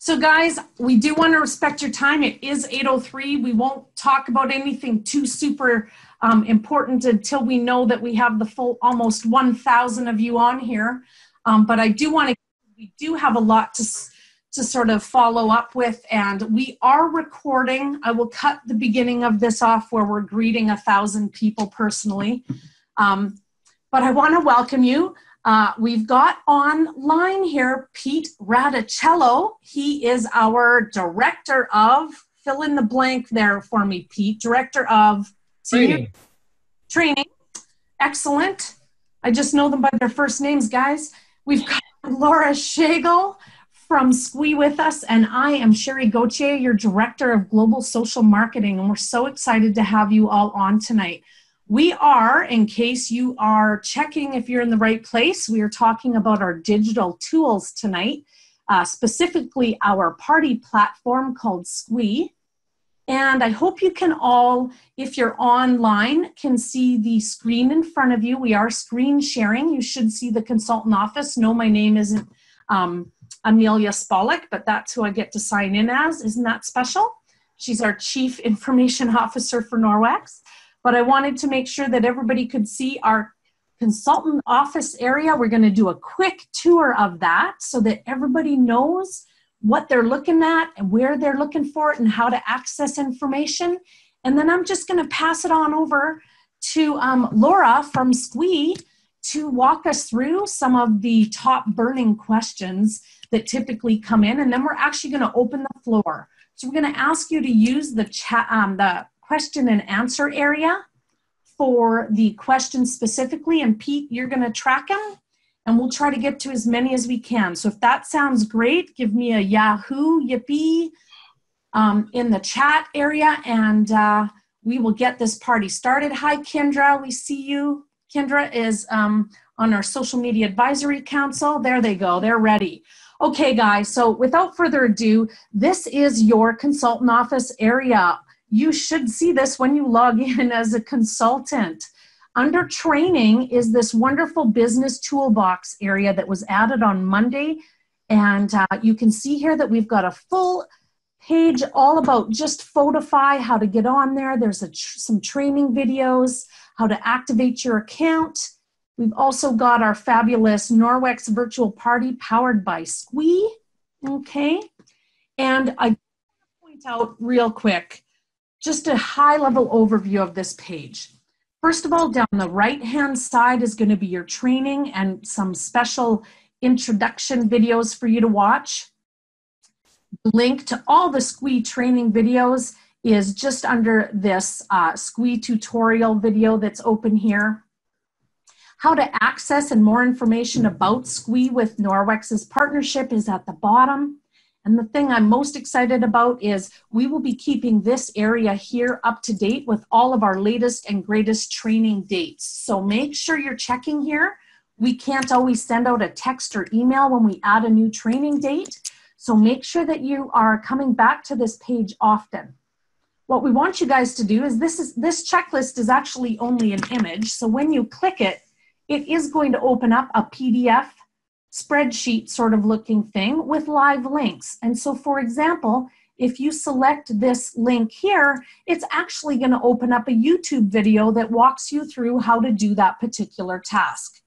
So guys, we do want to respect your time. It is 8:03. We won't talk about anything too super important until we know that we have the full almost 1,000 of you on here. But I do want to, we do have a lot to sort of follow up with, and we are recording. I will cut the beginning of this off where we're greeting 1,000 people personally. But I want to welcome you. We've got online here Pete Radicello. He is our director of, fill in the blank there for me, Pete, director of training. Excellent. I just know them by their first names, guys. We've got Laura Schoeggl from Sqweee with us, and I am Sheri Gauthier, your director of global social marketing, and we're so excited to have you all on tonight. We are, in case you are checking if you're in the right place, we are talking about our digital tools tonight, specifically our party platform called Sqweee. And I hope you can all, if you're online, can see the screen in front of you. We are screen sharing. You should see the consultant office. No, my name isn't Amelia Spolek, but that's who I get to sign in as. Isn't that special? She's our Chief Information Officer for Norwex. But I wanted to make sure that everybody could see our consultant office area. We're going to do a quick tour of that so that everybody knows what they're looking at and where they're looking for it and how to access information. And then I'm just going to pass it on over to Laura from Sqweee to walk us through some of the top burning questions that typically come in. And then we're actually going to open the floor. So we're going to ask you to use the chat, the question and answer area for the questions specifically. And Pete, you're going to track them, and we'll try to get to as many as we can. So if that sounds great, give me a Yahoo, yippee in the chat area, and we will get this party started. Hi, Kendra, we see you. Kendra is on our social media advisory council. There they go, they're ready. Okay, guys, so without further ado, this is your consultant office area. You should see this when you log in as a consultant. Under training is this wonderful business toolbox area that was added on Monday. And you can see here that we've got a full page all about just Photify, how to get on there. There's some training videos, how to activate your account. We've also got our fabulous Norwex virtual party powered by Sqweee. Okay. And I want to point out real quick, just a high-level overview of this page. First of all, down the right-hand side is going to be your training and some special introduction videos for you to watch. The link to all the Sqweee training videos is just under this Sqweee tutorial video that's open here. How to access and more information about Sqweee with Norwex's partnership is at the bottom. And the thing I'm most excited about is we will be keeping this area here up to date with all of our latest and greatest training dates. So make sure you're checking here. We can't always send out a text or email when we add a new training date. So make sure that you are coming back to this page often. What we want you guys to do is this checklist is actually only an image. So when you click it, it is going to open up a PDF spreadsheet sort of looking thing with live links. And so, for example, if you select this link here, it's actually going to open up a YouTube video that walks you through how to do that particular task.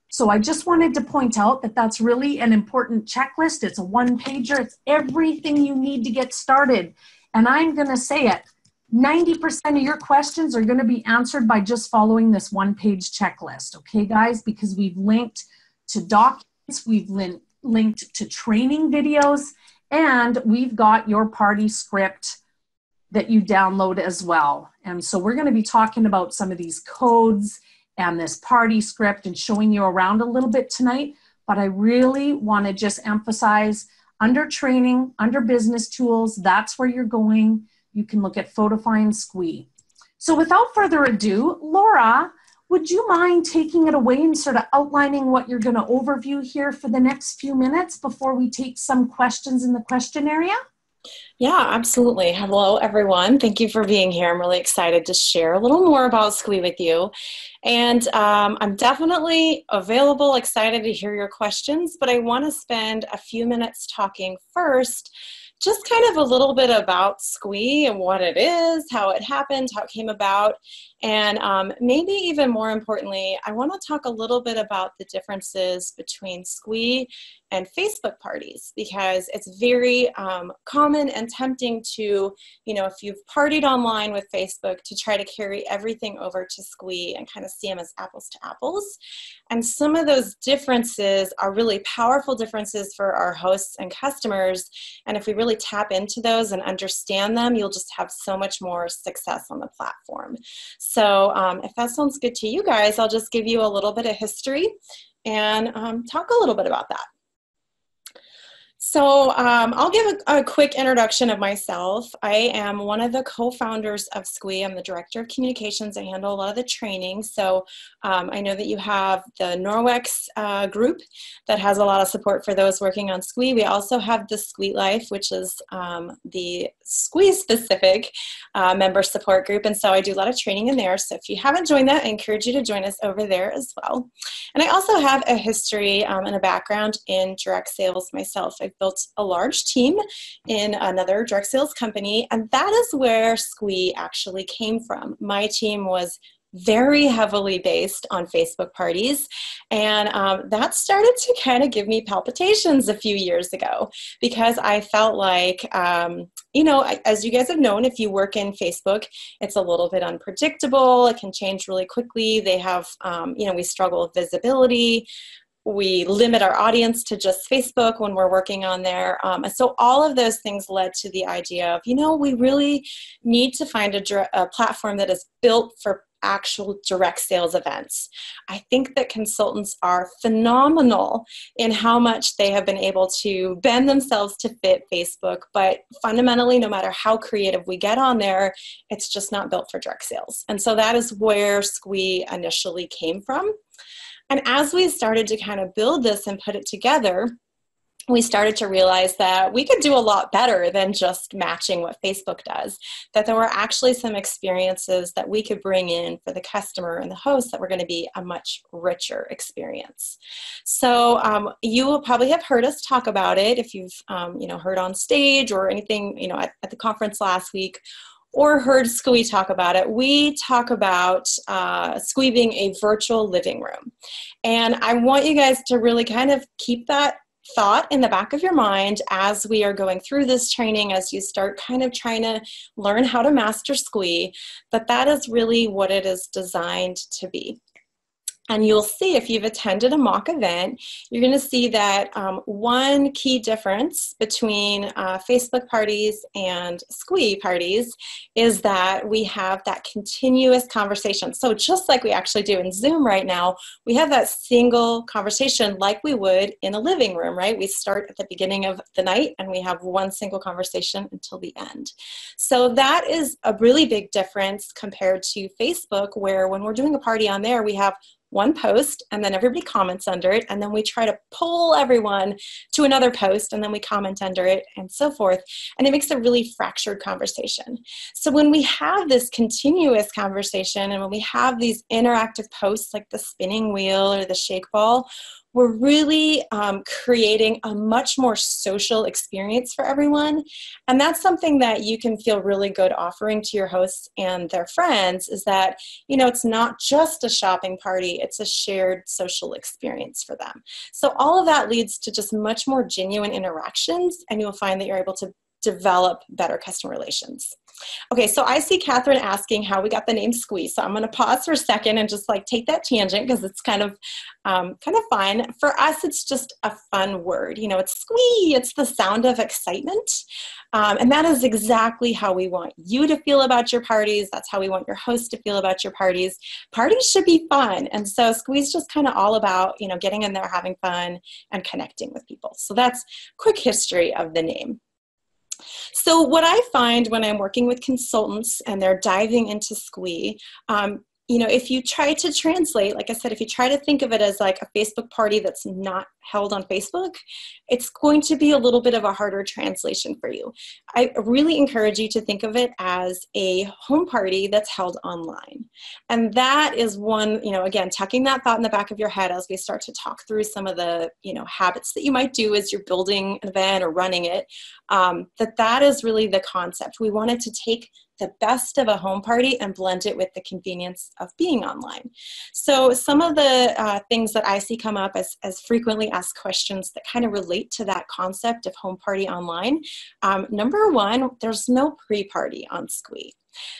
So I just wanted to point out that that's really an important checklist. It's a one-pager. It's everything you need to get started. And I'm going to say it, 90% of your questions are going to be answered by just following this one-page checklist. Okay, guys? Because we've linked to documents. We've linked to training videos, and we've got your party script that you download as well. And so we're going to be talking about some of these codes and this party script and showing you around a little bit tonight. But I really want to just emphasize under training, under business tools, that's where you're going. You can look at Photify and Sqweee. So without further ado, Laura, would you mind taking it away and sort of outlining what you're going to overview here for the next few minutes before we take some questions in the question area? Yeah, absolutely. Hello, everyone. Thank you for being here. I'm really excited to share a little more about Sqweee with you. And I'm definitely available, excited to hear your questions, but I want to spend a few minutes talking first, just kind of a little bit about Sqweee and what it is, how it happened, how it came about, and maybe even more importantly, I want to talk a little bit about the differences between Sqweee and Facebook parties, because it's very common and tempting to, if you've partied online with Facebook, to try to carry everything over to Sqweee and kind of see them as apples to apples. And some of those differences are really powerful differences for our hosts and customers. And if we really tap into those and understand them, you'll just have so much more success on the platform. So if that sounds good to you guys, I'll just give you a little bit of history and talk a little bit about that. So I'll give a quick introduction of myself. I am one of the co-founders of Sqweee. I'm the director of communications. I handle a lot of the training. So I know that you have the Norwex group that has a lot of support for those working on Sqweee. We also have the Sqweee Life, which is the Sqweee specific member support group. And so I do a lot of training in there. So if you haven't joined that, I encourage you to join us over there as well. And I also have a history and a background in direct sales myself. I've built a large team in another direct sales company, and that is where Sqweee actually came from. My team was very heavily based on Facebook parties, and that started to kind of give me palpitations a few years ago, because I felt like, as you guys have known, if you work in Facebook, it's a little bit unpredictable. It can change really quickly. They have, we struggle with visibility. We limit our audience to just Facebook when we're working on there. And so all of those things led to the idea of, we really need to find a platform that is built for actual direct sales events. I think that consultants are phenomenal in how much they have been able to bend themselves to fit Facebook, but fundamentally, no matter how creative we get on there, it's just not built for direct sales. And so that is where Sqweee initially came from. And as we started to kind of build this and put it together, we started to realize that we could do a lot better than just matching what Facebook does, that there were actually some experiences that we could bring in for the customer and the host that were going to be a much richer experience. So you will probably have heard us talk about it if you've heard on stage or anything at the conference last week, or heard Sqweee talk about it. We talk about Sqweee being a virtual living room. And I want you guys to really kind of keep that thought in the back of your mind as we are going through this training, as you start kind of trying to learn how to master Sqweee, that is really what it is designed to be. And you'll see, if you've attended a mock event, you're going to see that one key difference between Facebook parties and Sqweee parties is that we have that continuous conversation. So just like we actually do in Zoom right now, we have that single conversation like we would in a living room, right? We start at the beginning of the night and we have one single conversation until the end. So that is a really big difference compared to Facebook, where when we're doing a party on there, we have one post and then everybody comments under it, and then we try to pull everyone to another post and then we comment under it and so forth, and it makes a really fractured conversation. So when we have this continuous conversation and when we have these interactive posts like the spinning wheel or the shake ball, we're really creating a much more social experience for everyone. And that's something that you can feel really good offering to your hosts and their friends, is that, it's not just a shopping party, it's a shared social experience for them. So all of that leads to just much more genuine interactions, and you'll find that you're able to develop better customer relations. Okay, so I see Catherine asking how we got the name Sqweee. So I'm going to pause for a second and just take that tangent, because it's kind of fun. For us, it's just a fun word. It's Sqweee. It's the sound of excitement. And that is exactly how we want you to feel about your parties. That's how we want your host to feel about your parties. Parties should be fun. And so Sqwee's just kind of all about, getting in there, having fun, and connecting with people. So that's quick history of the name. So what I find when I'm working with consultants and they're diving into Sqweee, you know, if you try to translate, like I said, if you try to think of it as like a Facebook party that's not held on Facebook, it's going to be a little bit of a harder translation for you. I really encourage you to think of it as a home party that's held online. And that is one, you know, again, tucking that thought in the back of your head as we start to talk through some of the, you know, habits that you might do as you're building an event or running it, that is really the concept. We wanted to take the best of a home party and blend it with the convenience of being online. So some of the things that I see come up as frequently asked questions that kind of relate to that concept of home party online. Number one, there's no pre-party on Sqweee.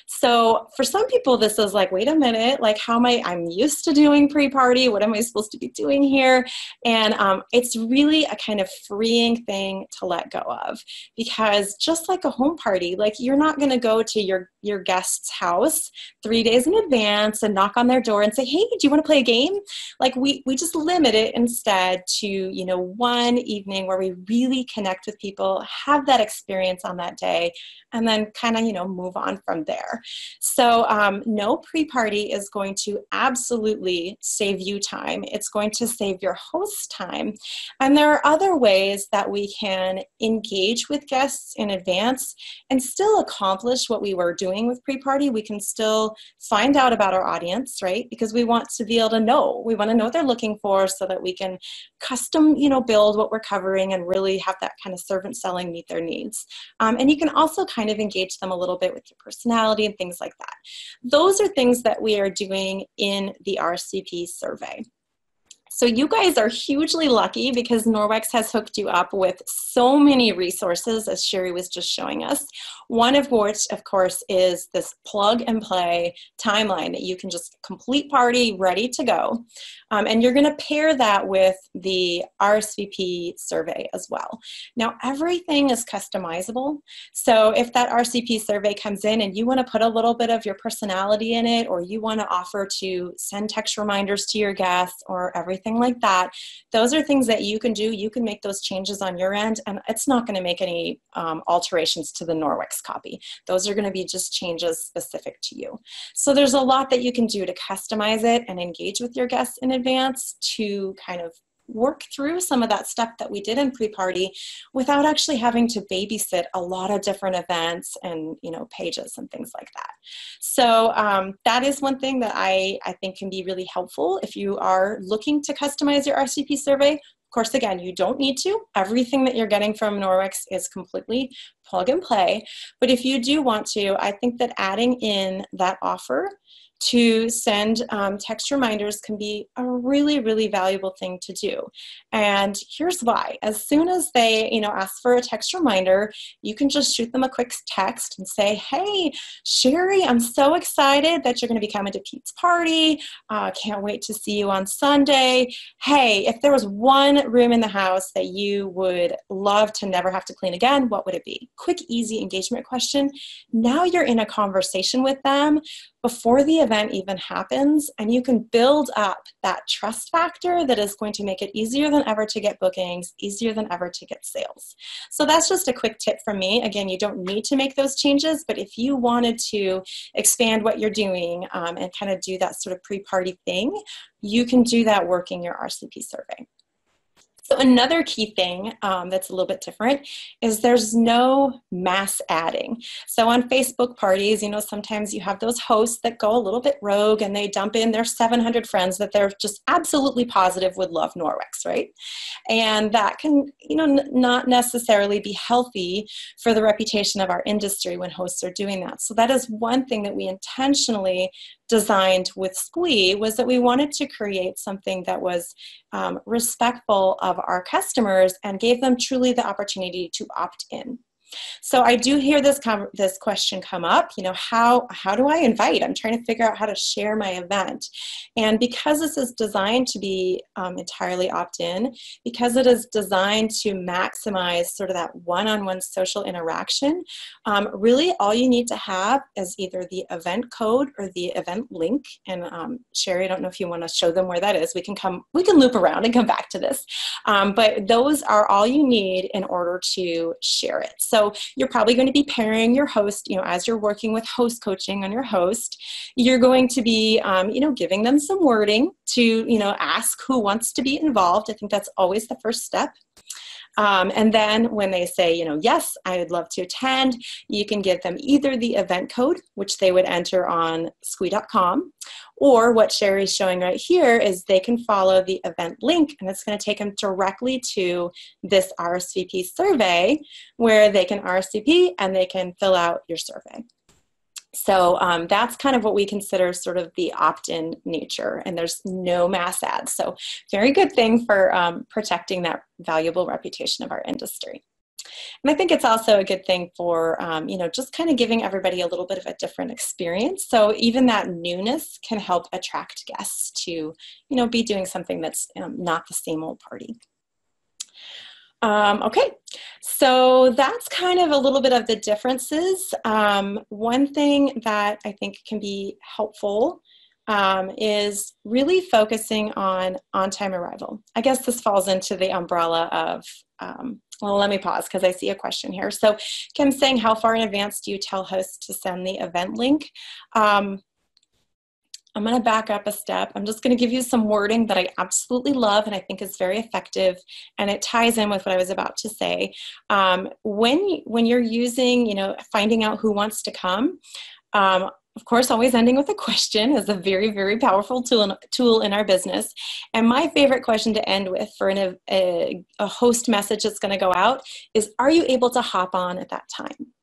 So for some people, this is like, wait a minute, like I'm used to doing pre-party. What am I supposed to be doing here? And it's really a kind of freeing thing to let go of, because just like a home party, like you're not going to go to your guest's house 3 days in advance and knock on their door and say, hey, do you want to play a game? Like we just limit it instead to, you know, one evening where we really connect with people, have that experience on that day, and then kind of, you know, move on from there. So no pre-party is going to absolutely save you time. It's going to save your host time. And there are other ways that we can engage with guests in advance and still accomplish what we were doing with pre-party. We can still find out about our audience, right? Because we want to be able to know. We want to know what they're looking for so that we can custom, you know, build what we're covering and really have that kind of servant selling meet their needs. And you can also kind of engage them a little bit with your personality and things like that. Those are things that we are doing in the RSVP survey. So you guys are hugely lucky because Norwex has hooked you up with so many resources, as Sheri was just showing us. One of which, of course, is this plug and play timeline that you can just complete party, ready to go. And you're going to pair that with the RSVP survey as well. Now, everything is customizable. So if that RSVP survey comes in and you want to put a little bit of your personality in it, or you want to offer to send text reminders to your guests or everything like that, those are things that you can do. You can make those changes on your end, and it's not going to make any alterations to the Norwex copy. Those are going to be just changes specific to you. So there's a lot that you can do to customize it and engage with your guests in advance to kind of work through some of that stuff that we did in pre-party without actually having to babysit a lot of different events and, you know, pages and things like that. So that is one thing that I think can be really helpful if you are looking to customize your RSVP survey. Of course, again, you don't need to. Everything that you're getting from Norwex is completely plug and play. But if you do want to, I think that adding in that offer to send text reminders can be a really, really valuable thing to do. And here's why. As soon as they, you know, ask for a text reminder, you can just shoot them a quick text and say, hey, Sheri, I'm so excited that you're going to be coming to Pete's party. Can't wait to see you on Sunday. Hey, if there was one room in the house that you would love to never have to clean again, what would it be? Quick, easy engagement question. Now you're in a conversation with them before the event even happens, and you can build up that trust factor that is going to make it easier than ever to get bookings, easier than ever to get sales. So that's just a quick tip from me. Again, you don't need to make those changes, but if you wanted to expand what you're doing and kind of do that sort of pre-party thing, you can do that working your RCP survey. So another key thing that's a little bit different is there's no mass adding. So on Facebook parties, you know, sometimes you have those hosts that go a little bit rogue and they dump in their 700 friends that they're just absolutely positive would love Norwex, right? And that can, you know, not necessarily be healthy for the reputation of our industry when hosts are doing that. So that is one thing that we intentionally designed with Sqweee, was that we wanted to create something that was respectful of our customers and gave them truly the opportunity to opt in. So I do hear this question come up, you know, how do I invite? I'm trying to figure out how to share my event. And because this is designed to be entirely opt-in, because it is designed to maximize sort of that one-on-one social interaction, really all you need to have is either the event code or the event link. And Sheri, I don't know if you want to show them where that is. We can loop around and come back to this. But those are all you need in order to share it. So So you're probably going to be pairing your host, as you're working with host coaching on your host, you're going to be, giving them some wording to, ask who wants to be involved. I think that's always the first step. And then when they say, yes, I would love to attend, you can give them either the event code, which they would enter on Sqweee.com, or what Sheri's showing right here is they can follow the event link, and it's going to take them directly to this RSVP survey where they can RSVP and they can fill out your survey. So that's kind of what we consider sort of the opt-in nature, and there's no mass ads. So very good thing for protecting that valuable reputation of our industry. And I think it's also a good thing for, just kind of giving everybody a little bit of a different experience. So even that newness can help attract guests to, be doing something that's not the same old party. Okay, so that's kind of a little bit of the differences. One thing that I think can be helpful is really focusing on on-time arrival. I guess this falls into the umbrella of, well, let me pause because I see a question here. So Kim's saying, how far in advance do you tell hosts to send the event link? I'm going to back up a step. I'm just going to give you some wording that I absolutely love and I think is very effective, and it ties in with what I was about to say. When you're using, finding out who wants to come, of course, always ending with a question is a very, very powerful tool in our business. And my favorite question to end with for a host message that's going to go out is, are you able to hop on at that time?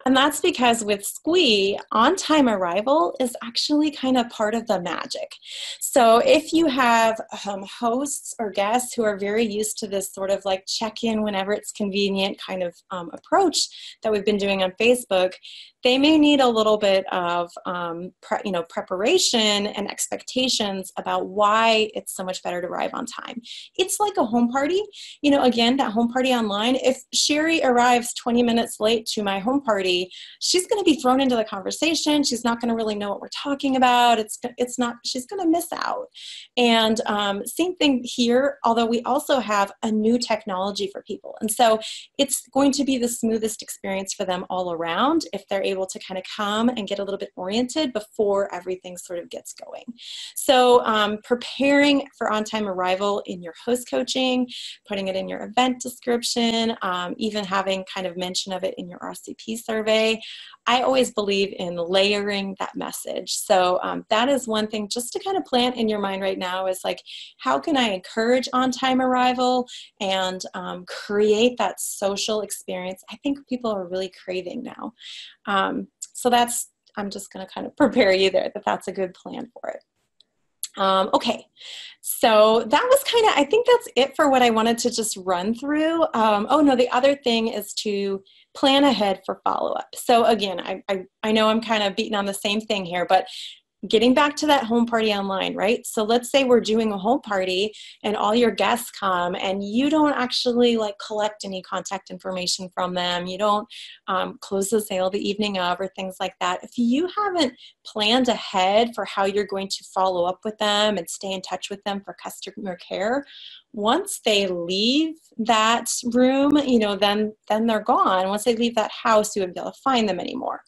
And that's because with Sqweee, on-time arrival is actually kind of part of the magic. So if you have hosts or guests who are very used to this sort of like check-in whenever it's convenient kind of approach that we've been doing on Facebook, they may need a little bit of preparation and expectations about why it's so much better to arrive on time. It's like a home party. Again, that home party online, if Sheri arrives 20 minutes late to my home party, she's going to be thrown into the conversation. She's not going to really know what we're talking about. She's going to miss out. And same thing here, although we also have a new technology for people. And so it's going to be the smoothest experience for them all around if they're able to kind of come and get a little bit oriented before everything sort of gets going. So preparing for on-time arrival in your host coaching, putting it in your event description, even having kind of mention of it in your RCP survey. I always believe in layering that message. So that is one thing just to kind of plant in your mind right now is like, how can I encourage on-time arrival and create that social experience I think people are really craving now. So I'm just going to kind of prepare you there that that's a good plan for it. Okay, so that was kind of, I think that's it for what I wanted to just run through. Oh no, the other thing is to plan ahead for follow-up. So again, I know I'm kind of beating on the same thing here, but getting back to that home party online, right? So let's say we're doing a home party and all your guests come and you don't actually like collect any contact information from them. You don't close the sale the evening of or things like that. If you haven't planned ahead for how you're going to follow up with them and stay in touch with them for customer care, once they leave that room, then they're gone. Once they leave that house, you wouldn't be able to find them anymore.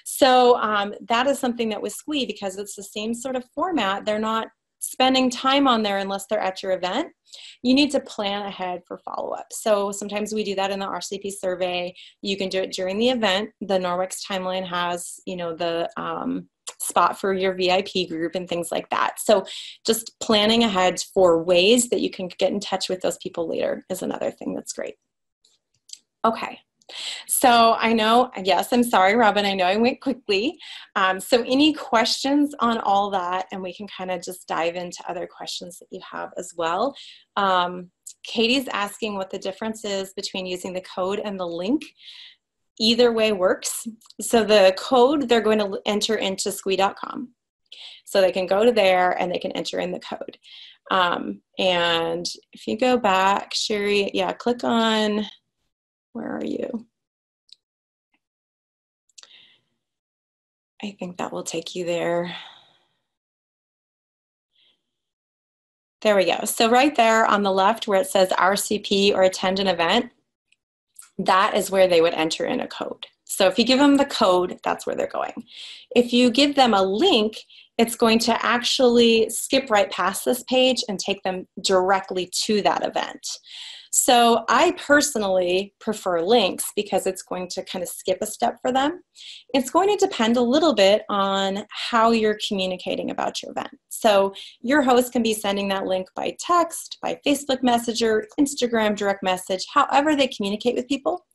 So that is something that with Sqweee, because it's the same sort of format, they're not spending time on there unless they're at your event. You need to plan ahead for follow-up. So sometimes we do that in the RCP survey. You can do it during the event. The Norwex timeline has, the spot for your VIP group and things like that. So just planning ahead for ways that you can get in touch with those people later is another thing that's great. Okay. So I know, yes, I'm sorry, Robin, I know I went quickly. So any questions on all that, and we can kind of just dive into other questions that you have as well. Katie's asking what the difference is between using the code and the link. Either way works. So the code they're going to enter into Sqweee.com. So they can go to there and they can enter in the code. And if you go back, Sheri, yeah, click on, where are you? I think that will take you there. There we go. So right there on the left where it says RCP or attend an event, that is where they would enter in a code. So if you give them the code, that's where they're going. If you give them a link, it's going to actually skip right past this page and take them directly to that event. So I personally prefer links because it's going to kind of skip a step for them. It's going to depend a little bit on how you're communicating about your event. So your host can be sending that link by text, by Facebook Messenger, Instagram direct message, however they communicate with people.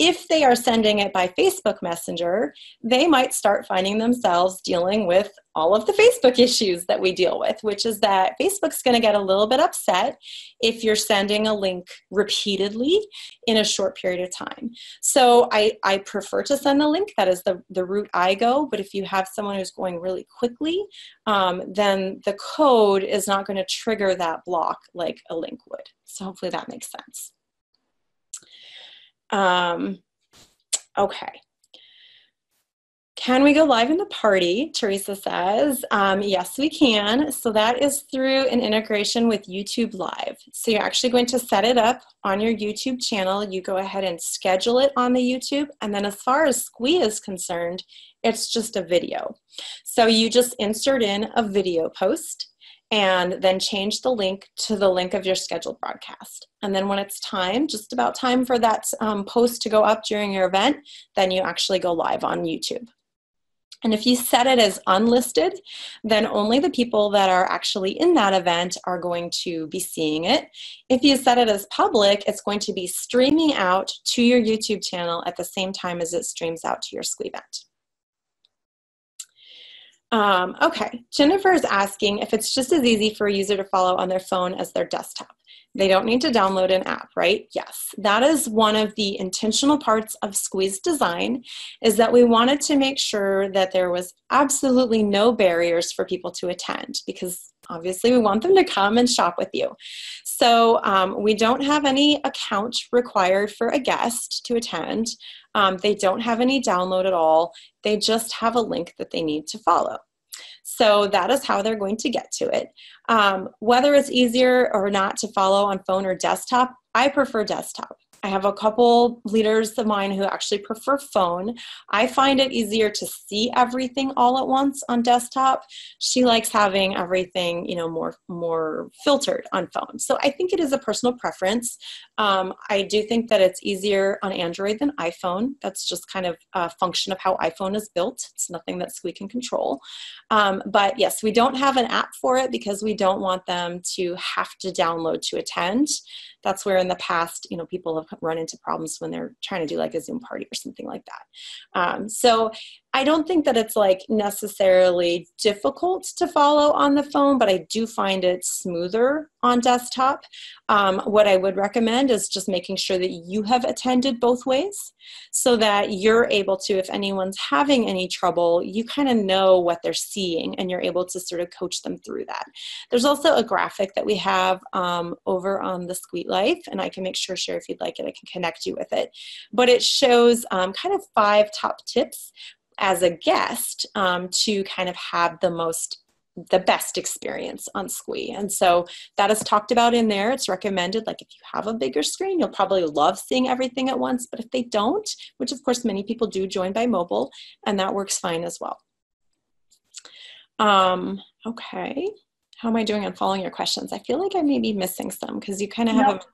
If they are sending it by Facebook Messenger, they might start finding themselves dealing with all of the Facebook issues that we deal with, which is that Facebook's going to get a little bit upset if you're sending a link repeatedly in a short period of time. So I prefer to send the link. That is the route I go. But if you have someone who's going really quickly, then the code is not going to trigger that block like a link would. So hopefully that makes sense. Okay. Can we go live in the party? Teresa says, yes, we can. So that is through an integration with YouTube Live. So you're actually going to set it up on your YouTube channel. You go ahead and schedule it on the YouTube. And then as far as Sqweee is concerned, it's just a video. So you just insert in a video post and then change the link to the link of your scheduled broadcast. And then when it's time, just about time for that post to go up during your event, then you actually go live on YouTube. And if you set it as unlisted, then only the people that are actually in that event are going to be seeing it. If you set it as public, it's going to be streaming out to your YouTube channel at the same time as it streams out to your Sqweee event. Okay, Jennifer is asking if it's just as easy for a user to follow on their phone as their desktop. They don't need to download an app, right? Yes, that is one of the intentional parts of Sqwee's design, is that we wanted to make sure that there was absolutely no barriers for people to attend, because obviously we want them to come and shop with you. So we don't have any account required for a guest to attend. They don't have any download at all. They just have a link that they need to follow. So that is how they're going to get to it. Whether it's easier or not to follow on phone or desktop, I prefer desktop. I have a couple leaders of mine who actually prefer phone. I find it easier to see everything all at once on desktop. She likes having everything, you know, more filtered on phone. So I think it is a personal preference. I do think that it's easier on Android than iPhone. That's just kind of a function of how iPhone is built. It's nothing that Sqweee can control. But yes, we don't have an app for it because we don't want them to have to download to attend. That's where in the past, you know, people have run into problems when they're trying to do like a Zoom party or something like that. So I don't think that it's like necessarily difficult to follow on the phone, but I do find it smoother on desktop. What I would recommend is just making sure that you have attended both ways so that you're able to, if anyone's having any trouble, you kind of know what they're seeing and you're able to sort of coach them through that. There's also a graphic that we have over on the Sqweee Life, and I can make sure, Sheri, if you'd like it, I can connect you with it. But it shows kind of 5 top tips as a guest to kind of have the best experience on Sqweee. And so that is talked about in there. It's recommended, like if you have a bigger screen, you'll probably love seeing everything at once. But if they don't, which of course many people do join by mobile, and that works fine as well. Okay. How am I doing on following your questions? I feel like I may be missing some because you kind of have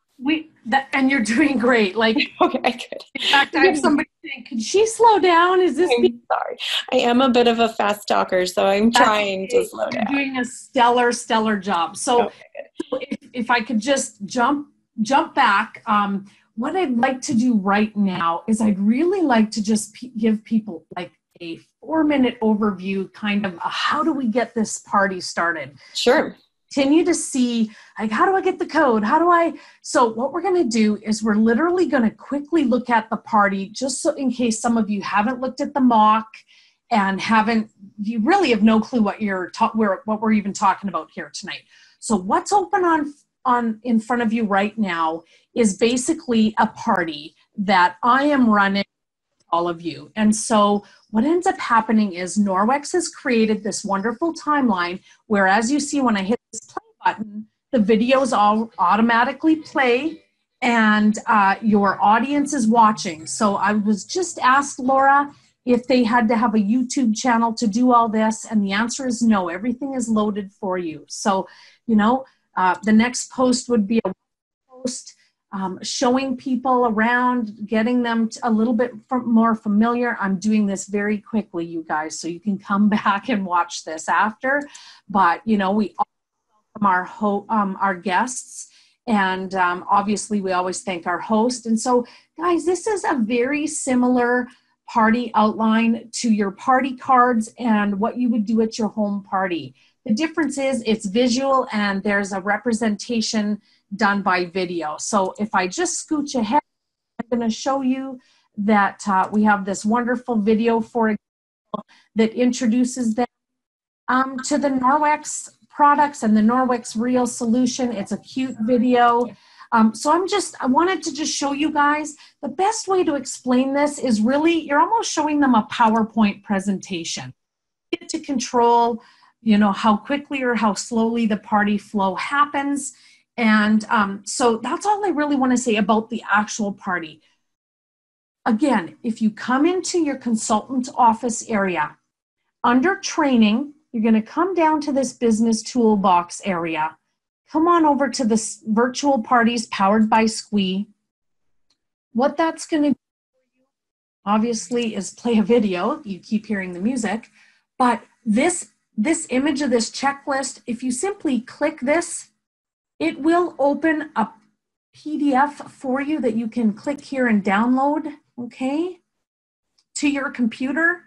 and you're doing great. Like, okay, good. In fact, I have somebody saying, could she slow down? Is this? I'm sorry. I am a bit of a fast talker, so I'm trying to slow down. You're doing a stellar job. So, if I could just jump back, what I'd like to do right now is I'd really like to just give people like a 4-minute overview, kind of how do we get this party started? Sure. Continue to see, like, how do I get the code? So what we're going to do is we're literally going to quickly look at the party, just so in case some of you haven't looked at the mock and you really have no clue what we're even talking about here tonight. So what's open in front of you right now is basically a party that I am running with all of you. And so what ends up happening is Norwex has created this wonderful timeline where, as you see when I hit this play button, the videos all automatically play and your audience is watching. So I was just asked, Laura, if they had to have a YouTube channel to do all this, and the answer is no. Everything is loaded for you. So, you know, the next post would be a post showing people around, getting them a little bit more familiar. I'm doing this very quickly, you guys, so you can come back and watch this after. But, you know, we welcome our guests. And obviously, we always thank our host. And so, guys, this is a very similar party outline to your party cards and what you would do at your home party. The difference is it's visual and there's a representation done by video. So if I just scooch ahead, I'm going to show you that we have this wonderful video, for example, that introduces them to the Norwex products and the Norwex Real Solution. It's a cute video. So I wanted to just show you guys, the best way to explain this is really, you're almost showing them a PowerPoint presentation. You get to control, you know, how quickly or how slowly the party flow happens. And so that's all I really want to say about the actual party. Again, if you come into your consultant office area, under training, you're going to come down to this business toolbox area. Come on over to the virtual parties powered by Sqweee. What that's going to do, obviously, is play a video. You keep hearing the music. But this image of this checklist, if you simply click this, it will open a PDF for you that you can click here and download, okay, to your computer.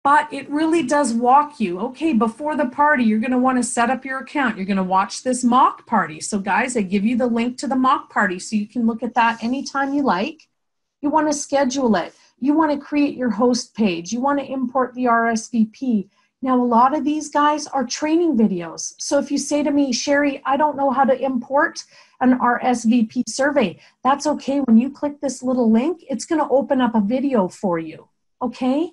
But it really does walk you. Okay, before the party, you're going to want to set up your account. You're going to watch this mock party. So guys, I give you the link to the mock party so you can look at that anytime you like. You want to schedule it. You want to create your host page. You want to import the RSVP. Now, a lot of these guys are training videos. So if you say to me, Sheri, I don't know how to import an RSVP survey, that's okay. When you click this little link, it's going to open up a video for you, okay?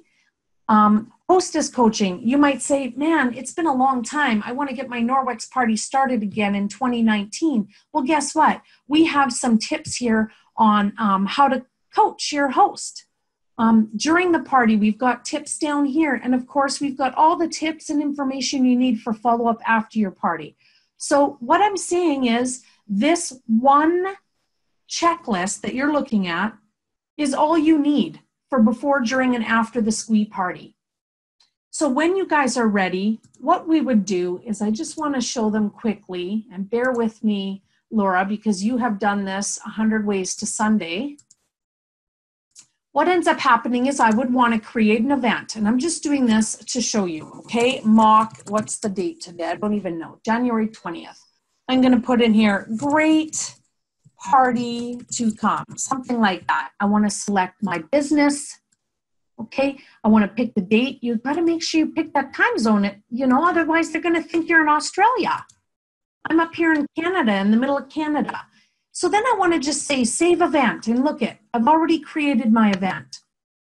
Hostess coaching, you might say, man, it's been a long time. I want to get my Norwex party started again in 2019. Well, guess what? We have some tips here on how to coach your host. During the party, we've got tips down here. And of course, we've got all the tips and information you need for follow-up after your party. So what I'm saying is this one checklist that you're looking at is all you need for before, during, and after the Sqweee party. So when you guys are ready, what we would do is I just want to show them quickly, and bear with me, Laura, because you have done this 100 ways to Sunday. What ends up happening is I would want to create an event, and I'm just doing this to show you, okay? Mock, what's the date today? I don't even know, January 20th. I'm going to put in here, great party to come, something like that. I want to select my business, okay? I want to pick the date. You've got to make sure you pick that time zone, you know, otherwise they're going to think you're in Australia. I'm up here in Canada, in the middle of Canada. So then I want to just say save event, and look it, I've already created my event.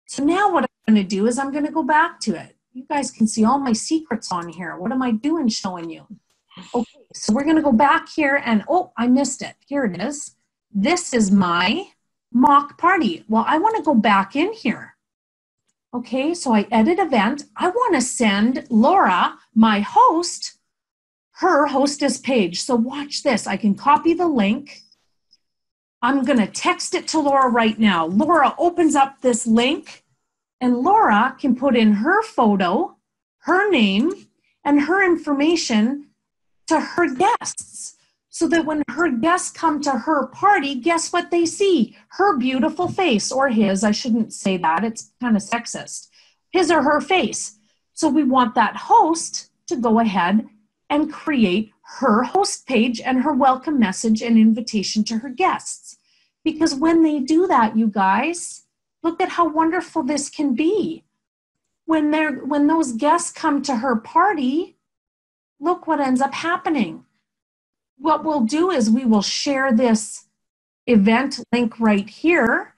So now what I'm going to do is I'm going to go back to it. You guys can see all my secrets on here. What am I doing showing you? Okay, so we're going to go back here and, oh, I missed it. Here it is. This is my mock party. Well, I want to go back in here. Okay, so I edit event. I want to send Laura, my host, her hostess page. So watch this. I can copy the link. I'm going to text it to Laura right now. Laura opens up this link, and Laura can put in her photo, her name, and her information to her guests, so that when her guests come to her party, guess what they see? Her beautiful face, or his. I shouldn't say that. It's kind of sexist. His or her face. So we want that host to go ahead and create her host page and her welcome message and invitation to her guests. Because when they do that, you guys, look at how wonderful this can be. When those guests come to her party, look what ends up happening. What we'll do is we will share this event link right here.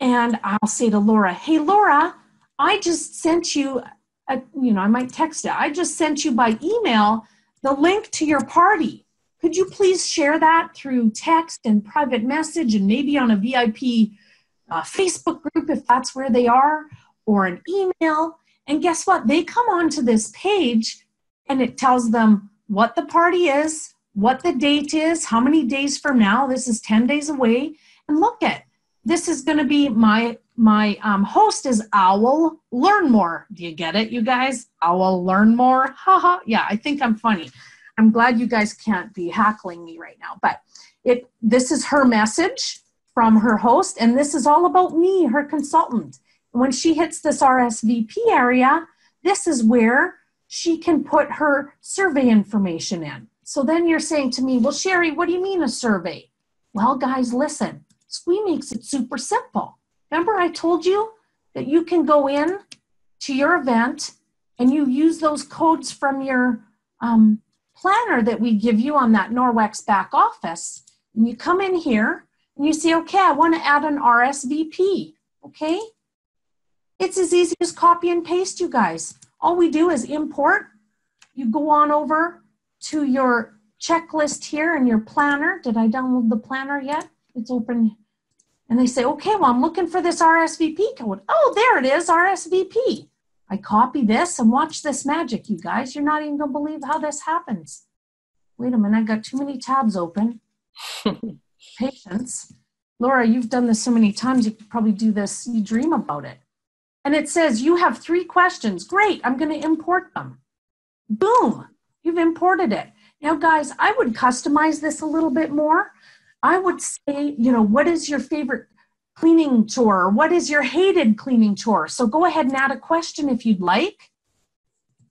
And I'll say to Laura, hey, Laura, I just sent you, I might text it. I just sent you by email the link to your party. Could you please share that through text and private message and maybe on a VIP Facebook group if that's where they are, or an email? And guess what? They come onto this page and it tells them what the party is, what the date is, how many days from now. This is 10 days away. And look at, this is going to be my host is Owl Learn More. Do you get it, you guys? Owl Learn More. Haha. Yeah, I think I'm funny. I'm glad you guys can't be hackling me right now. But this is her message from her host, and this is all about me, her consultant. When she hits this RSVP area, this is where she can put her survey information in. So then you're saying to me, well, Sheri, what do you mean a survey? Well, guys, listen, Sqweee makes it super simple. Remember I told you that you can go in to your event and you use those codes from your planner that we give you on that Norwex back office. And you come in here and you say, okay, I want to add an RSVP, okay? It's as easy as copy and paste, you guys. All we do is import. You go on over to your checklist here in your planner. Did I download the planner yet? It's open. And they say, okay, well, I'm looking for this RSVP code. Oh, there it is, RSVP. I copy this and watch this magic, you guys. You're not even going to believe how this happens. Wait a minute, I got too many tabs open. Patience. Laura, you've done this so many times, you could probably do this, you dream about it. And it says, you have 3 questions. Great, I'm going to import them. Boom, you've imported it. Now, guys, I would customize this a little bit more. I would say, you know, what is your favorite cleaning chore? What is your hated cleaning chore? So go ahead and add a question if you'd like.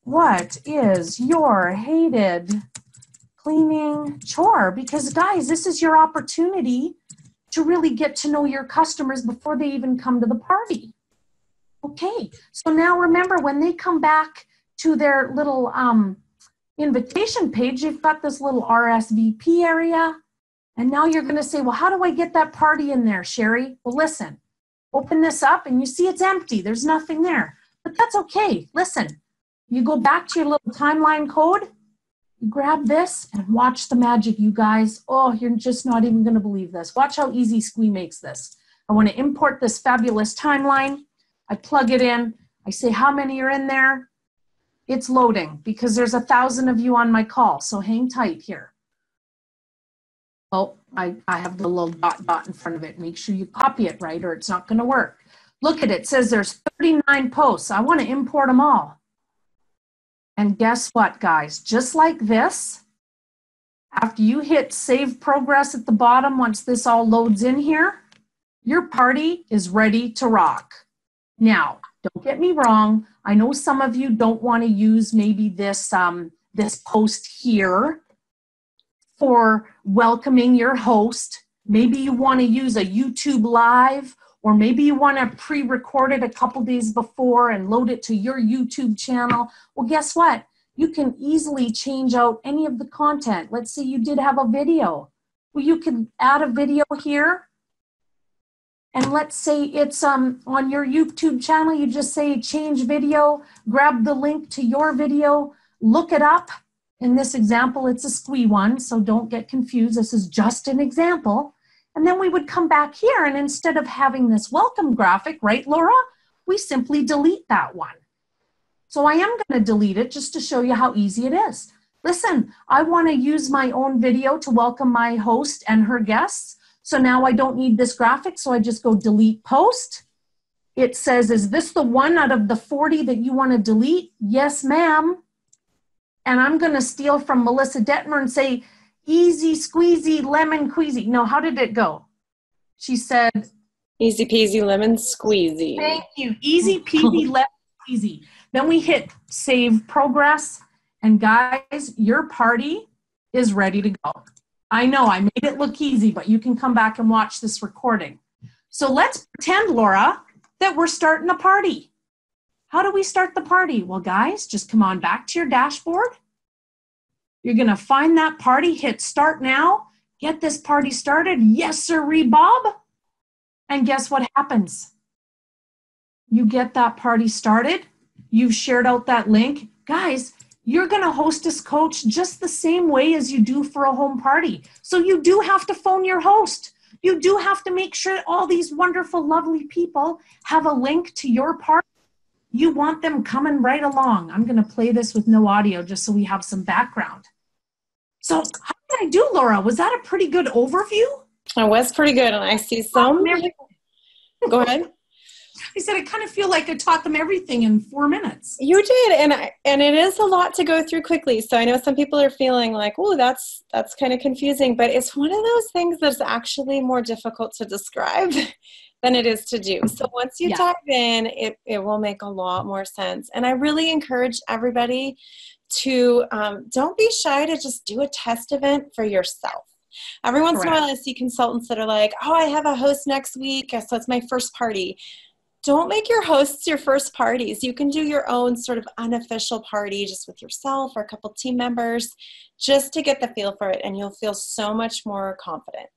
What is your hated cleaning chore? Because, guys, this is your opportunity to really get to know your customers before they even come to the party. Okay, so now remember, when they come back to their little invitation page, you've got this little RSVP area. And now you're going to say, well, how do I get that party in there, Sheri? Well, listen, open this up and you see it's empty. There's nothing there. But that's okay. Listen, you go back to your little timeline code, you grab this and watch the magic, you guys. Oh, you're just not even going to believe this. Watch how easy Sqweee makes this. I want to import this fabulous timeline. I plug it in. I say how many are in there. It's loading because there's 1,000 of you on my call. So hang tight here. Oh, I have the little dot in front of it. Make sure you copy it right or it's not going to work. Look at it. It says there's 39 posts. I want to import them all. And guess what, guys? Just like this, after you hit save progress at the bottom, once this all loads in here, your party is ready to rock. Now, don't get me wrong. I know some of you don't want to use maybe this, this post here for welcoming your host. Maybe you want to use a YouTube live, or maybe you want to pre-record it a couple days before and load it to your YouTube channel. Well, guess what? You can easily change out any of the content. Let's say you did have a video. Well, you could add a video here. And let's say it's on your YouTube channel, you just say change video, grab the link to your video, look it up. In this example, it's a Sqweee one, so don't get confused. This is just an example. And then we would come back here, and instead of having this welcome graphic, right, Laura, we simply delete that one. So I am going to delete it just to show you how easy it is. Listen, I want to use my own video to welcome my host and her guests. So now I don't need this graphic, so I just go delete post. It says, is this the one out of the 40 that you want to delete? Yes, ma'am. And I'm going to steal from Melissa Detmer and say, easy squeezy lemon queasy. No, how did it go? She said, Easy peasy lemon squeezy. thank you. Easy peasy lemon squeezy. Then we hit save progress. And guys, your party is ready to go. I know I made it look easy, but you can come back and watch this recording. So let's pretend, Laura, that we're starting a party. How do we start the party? Well, guys, just come on back to your dashboard. You're going to find that party, hit start now, get this party started. Yes, sirree, Bob. And guess what happens? You get that party started. You've shared out that link. Guys, you're going to hostess coach just the same way as you do for a home party. So you do have to phone your host. You do have to make sure all these wonderful, lovely people have a link to your party. You want them coming right along. I'm going to play this with no audio just so we have some background. So how did I do, Laura? Was that a pretty good overview? It was pretty good, and I see some. Go ahead. I said, I kind of feel like I taught them everything in 4 minutes. You did, and it is a lot to go through quickly. So I know some people are feeling like, oh, that's kind of confusing, but it's one of those things that's actually more difficult to describe than it is to do. So once you dive in, it will make a lot more sense. And I really encourage everybody to don't be shy to just do a test event for yourself. Every once in a while, I see consultants that are like, oh, I have a host next week, so it's my first party. Don't make your hosts your first parties. You can do your own sort of unofficial party just with yourself or a couple team members just to get the feel for it, and you'll feel so much more confident.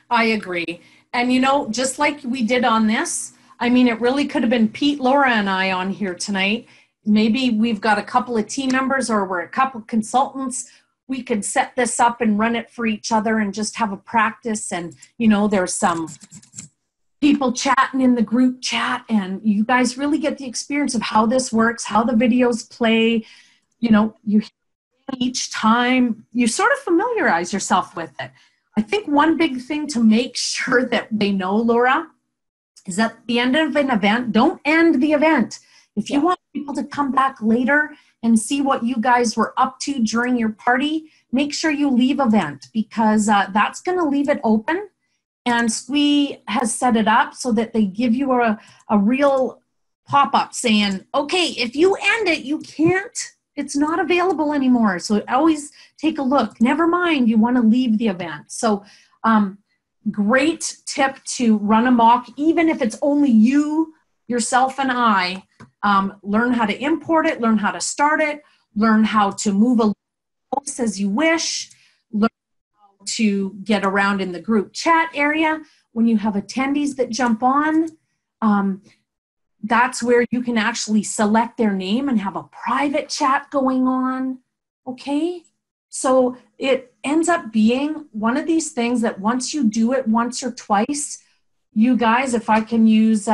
I agree. And, you know, just like we did on this, I mean, it really could have been Pete, Laura, and I on here tonight. Maybe we've got a couple of team members or we're a couple of consultants. We could set this up and run it for each other and just have a practice. And, you know, there's some people chatting in the group chat, and you guys really get the experience of how this works, how the videos play. You know, you each time you sort of familiarize yourself with it. I think one big thing to make sure that they know, Laura, is at the end of an event, don't end the event. If you want people to come back later and see what you guys were up to during your party, make sure you leave event, because that's going to leave it open. And Sqweee has set it up so that they give you a real pop-up saying, okay, if you end it, you can't, it's not available anymore. So always take a look. Never mind, you want to leave the event. So great tip to run a mock, even if it's only you, yourself, and I. Learn how to import it, learn how to start it, learn how to move a post as you wish, learn how to get around in the group chat area. When you have attendees that jump on, that's where you can actually select their name and have a private chat going on, okay? So it ends up being one of these things that once you do it once or twice, you guys, if I can use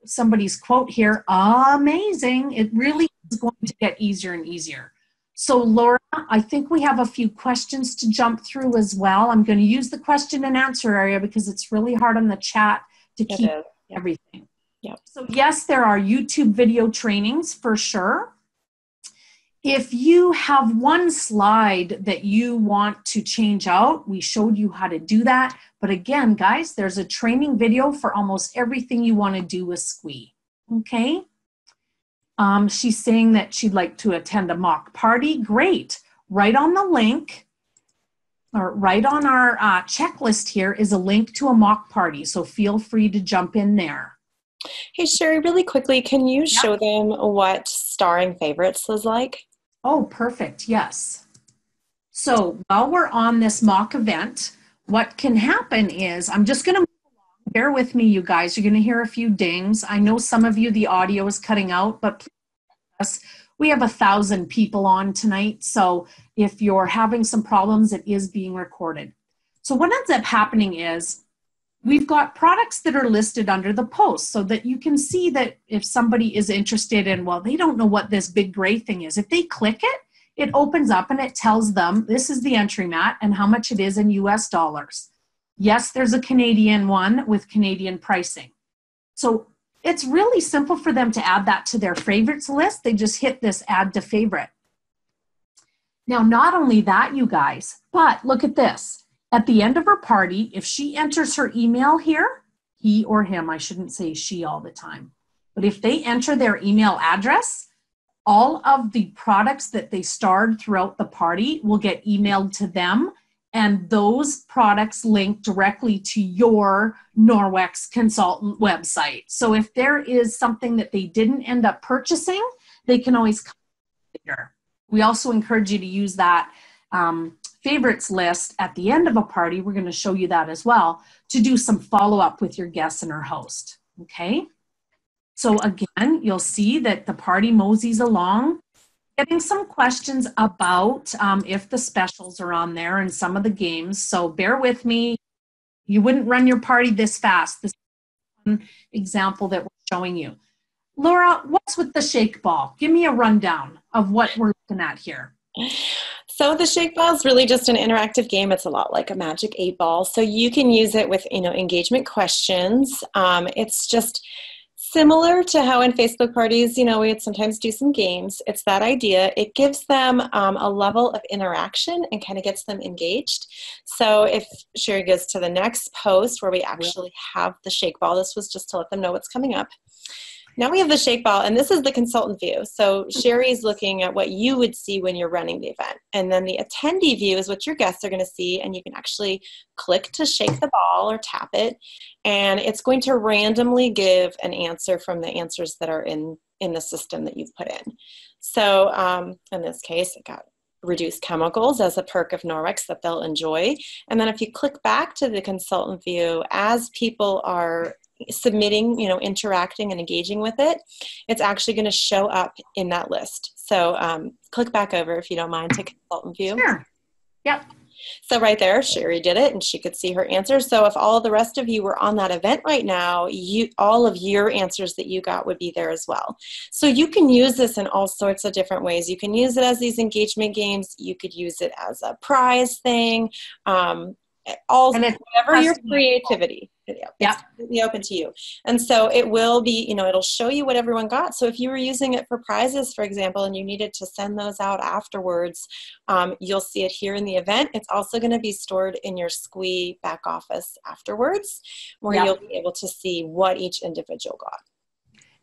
somebody's quote here, amazing. It really is going to get easier and easier. So Laura, I think we have a few questions to jump through as well. I'm going to use the question and answer area because it's really hard on the chat to keep everything. Yep. So yes, there are YouTube video trainings for sure. If you have one slide that you want to change out, we showed you how to do that. But again, guys, there's a training video for almost everything you want to do with Sqweee. Okay? She's saying that she'd like to attend a mock party. Great. Right on the link, or right on our checklist here is a link to a mock party. So feel free to jump in there. Hey, Sheri, really quickly, can you show them what starring favorites is like? Oh, perfect. Yes. So while we're on this mock event, what can happen is, I'm just going to move along. Bear with me, you guys. You're going to hear a few dings. I know some of you, the audio is cutting out, but please, we have 1,000 people on tonight. So if you're having some problems, it is being recorded. So what ends up happening is, we've got products that are listed under the post so that you can see that if somebody is interested in, well, they don't know what this big gray thing is. If they click it, it opens up and it tells them this is the entry mat and how much it is in US dollars. Yes, there's a Canadian one with Canadian pricing. So it's really simple for them to add that to their favorites list. They just hit this add to favorite. Now, not only that, you guys, but look at this. At the end of her party, if she enters her email here, he or him, I shouldn't say she all the time, but if they enter their email address, all of the products that they starred throughout the party will get emailed to them, and those products link directly to your Norwex consultant website. So if there is something that they didn't end up purchasing, they can always come later. We also encourage you to use that favorites list at the end of a party. We're going to show you that as well, to do some follow-up with your guests and our host. Okay? So again, you'll see that the party moseys along. getting some questions about if the specials are on there and some of the games. So bear with me. You wouldn't run your party this fast. This is one example that we're showing you. Laura, what's with the shake ball? Give me a rundown of what we're looking at here. So the shake ball is really just an interactive game. It's a lot like a magic 8-ball. So you can use it with, engagement questions. It's just similar to how in Facebook parties, we'd sometimes do some games. It's that idea. It gives them a level of interaction and kind of gets them engaged. So if Sheri goes to the next post where we actually have the shake ball, this was just to let them know what's coming up. Now we have the shake ball, and this is the consultant view. So Sheri's looking at what you would see when you're running the event. And then the attendee view is what your guests are going to see, and you can actually click to shake the ball or tap it, and it's going to randomly give an answer from the answers that are in the system that you've put in. So in this case, it got reduced chemicals as a perk of Norwex that they'll enjoy. And then if you click back to the consultant view, as people are submitting, interacting and engaging with it, it's actually going to show up in that list. So click back over, if you don't mind, to consultant view. Sure. Yep. So right there, Sheri did it, and she could see her answers. So if all the rest of you were on that event right now, all of your answers that you got would be there as well. So you can use this in all sorts of different ways. You can use it as these engagement games. You could use it as a prize thing. Whatever your creativity. It's completely open to you. And so it will be, it'll show you what everyone got. So if you were using it for prizes, for example, and you needed to send those out afterwards, you'll see it here in the event. It's also going to be stored in your Sqweee back office afterwards, where you'll be able to see what each individual got.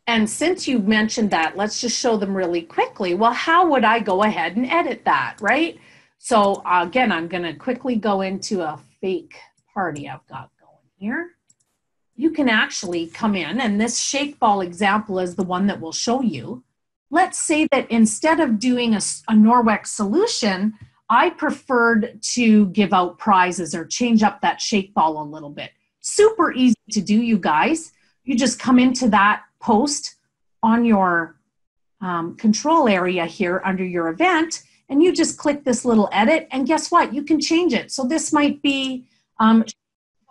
And since you mentioned that, let's just show them really quickly. Well, how would I go ahead and edit that, right? So again, I'm going to quickly go into a fake party I've got going here. You can actually come in, and this shake ball example is the one that will show you. Let's say that instead of doing a Norwex solution, I preferred to give out prizes or change up that shake ball a little bit. Super easy to do, you guys. You just come into that post on your control area here under your event, and you just click this little edit, and guess what? You can change it. So this might be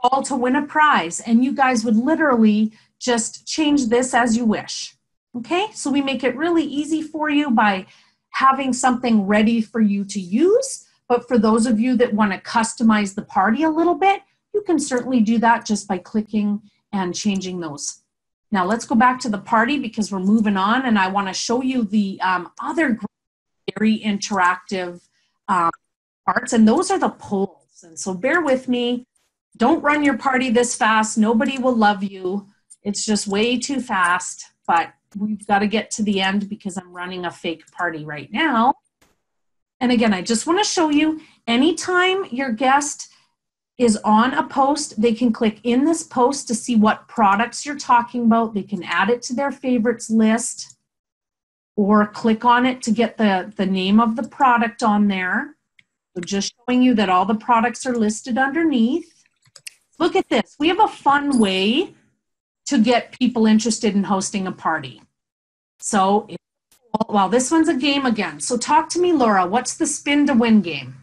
all to win a prize, and you guys would literally just change this as you wish. Okay, so we make it really easy for you by having something ready for you to use, but for those of you that want to customize the party a little bit, you can certainly do that just by clicking and changing those. Now let's go back to the party because we're moving on, and I want to show you the other very interactive parts, and those are the polls. And so bear with me. Don't run your party this fast. Nobody will love you. It's just way too fast, but we've got to get to the end because I'm running a fake party right now. And again, I just want to show you, anytime your guest is on a post, they can click in this post to see what products you're talking about. They can add it to their favorites list or click on it to get the name of the product on there. So just showing you that all the products are listed underneath. Look at this. We have a fun way to get people interested in hosting a party. So, well, this one's a game again. So talk to me, Laura. What's the spin to win game?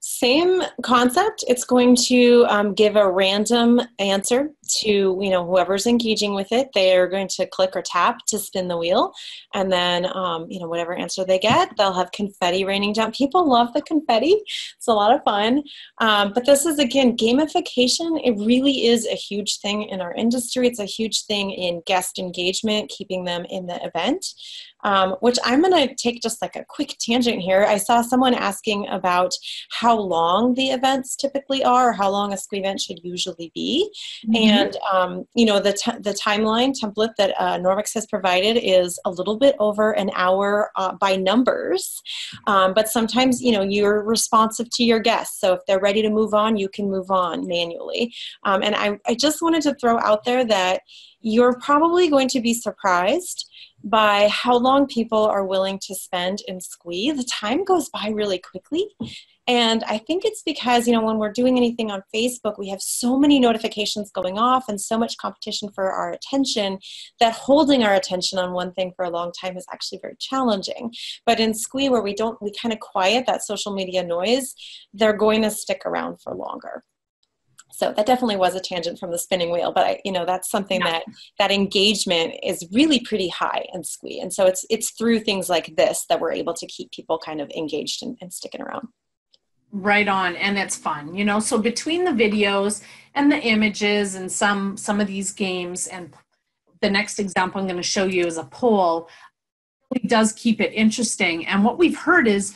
Same concept. It's going to give a random answer to whoever's engaging with it. They're going to click or tap to spin the wheel, and then whatever answer they get, they'll have confetti raining down. People love the confetti. It's a lot of fun. But this is, again, gamification. It really is a huge thing in our industry. It's a huge thing in guest engagement, keeping them in the event. Which I'm going to take just like a quick tangent here. I saw someone asking about how long the events typically are, or how long a Sqweee event should usually be. Mm-hmm. And, the timeline template that Norwex has provided is a little bit over an hour by numbers. But sometimes, you're responsive to your guests. So if they're ready to move on, you can move on manually. And I just wanted to throw out there that you're probably going to be surprised by how long people are willing to spend in Sqweee. The time goes by really quickly. And I think it's because, you know, when we're doing anything on Facebook, we have so many notifications going off and so much competition for our attention that holding our attention on one thing for a long time is actually very challenging. But in Sqweee, where we kind of quiet that social media noise, they're going to stick around for longer. So that definitely was a tangent from the spinning wheel, but you know, that's something that engagement is really pretty high in Sqweee. And so it's through things like this that we're able to keep people kind of engaged and sticking around. Right on, and it's fun, you know. So between the videos and the images and some of these games, and the next example I'm going to show you is a poll, it does keep it interesting. And what we've heard is,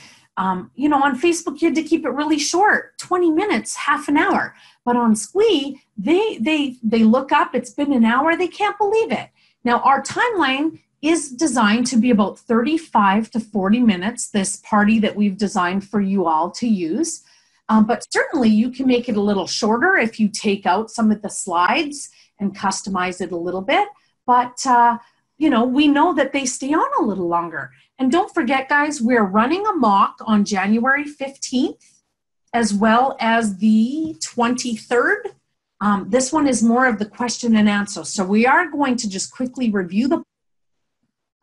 you know, on Facebook you had to keep it really short, 20 minutes, half an hour. But on Sqweee, they look up, it's been an hour, they can't believe it. Now our timeline is designed to be about 35 to 40 minutes, this party that we've designed for you all to use. But certainly you can make it a little shorter if you take out some of the slides and customize it a little bit. But, you know, we know that they stay on a little longer. And don't forget, guys, we're running a mock on January 15th, as well as the 23rd. This one is more of the question and answer. So we are going to just quickly review the.